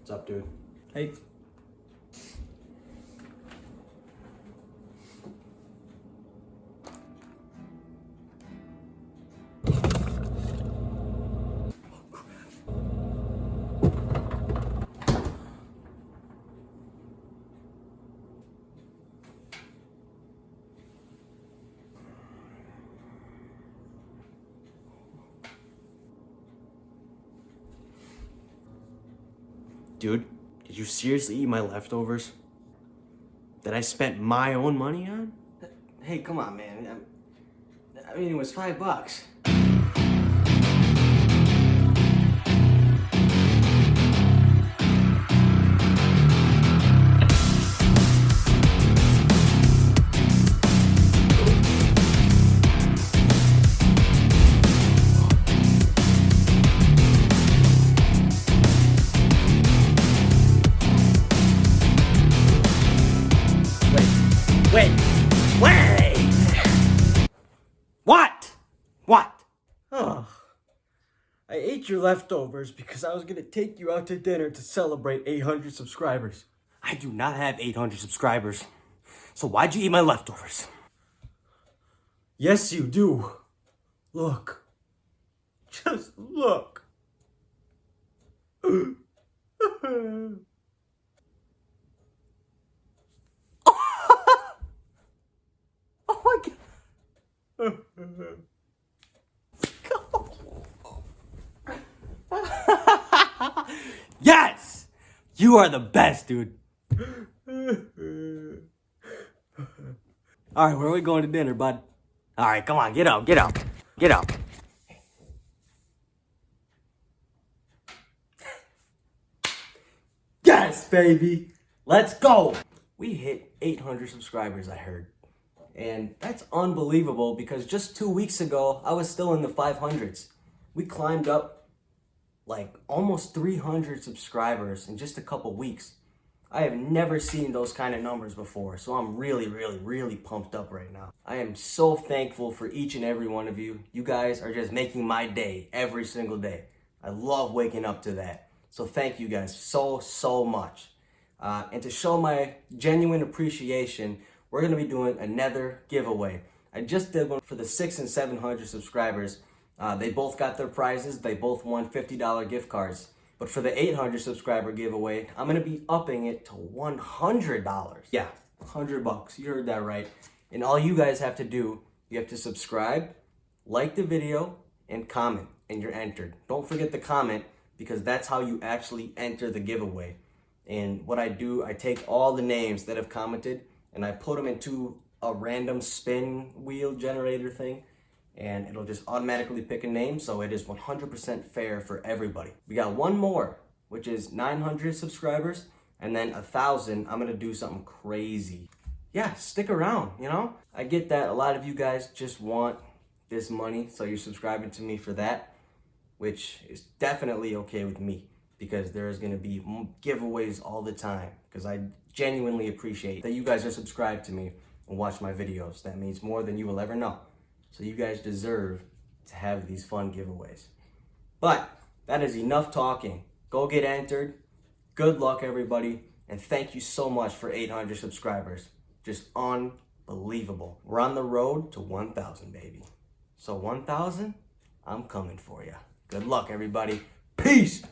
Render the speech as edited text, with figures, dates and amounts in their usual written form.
What's up, dude? Hey. Dude, did you seriously eat my leftovers? That I spent my own money on? Hey, come on, man. I mean, it was $5. Wait! What? Oh, I ate your leftovers because I was gonna take you out to dinner to celebrate 800 subscribers. I do not have 800 subscribers. So why'd you eat my leftovers? Yes, you do. Look. Just look. Oh my God. Yes! You are the best, dude. All right, where are we going to dinner, bud? All right, come on, get up. Yes, baby. Let's go. We hit 800 subscribers, I heard. And that's unbelievable because just 2 weeks ago, I was still in the 500s. We climbed up like almost 300 subscribers in just a couple weeks. I have never seen those kind of numbers before, so I'm really pumped up right now. I am so thankful for each and every one of you. You guys are just making my day every single day. I love waking up to that. So thank you guys so much. And to show my genuine appreciation, we're going to be doing another giveaway. I just did one for the 600 and 700 subscribers. They both got their prizes. They both won $50 gift cards. But for the 800 subscriber giveaway, I'm going to be upping it to $100. Yeah, $100. You heard that right. And all you guys have to do, you have to subscribe, like the video, and comment, and you're entered. Don't forget to comment because that's how you actually enter the giveaway. And what I do, I take all the names that have commented and I put them into a random spin wheel generator thing, and it'll just automatically pick a name, so it is 100% fair for everybody. We got one more, which is 900 subscribers, and then 1,000, I'm gonna do something crazy. Yeah, stick around, you know? I get that a lot of you guys just want this money, so you're subscribing to me for that, which is definitely okay with me, because there is gonna be giveaways all the time, because I genuinely appreciate that you guys are subscribed to me and watch my videos. That means more than you will ever know. So you guys deserve to have these fun giveaways. But that is enough talking. Go get entered. Good luck, everybody. And thank you so much for 800 subscribers. Just unbelievable. We're on the road to 1,000, baby. So 1,000, I'm coming for you. Good luck, everybody. Peace.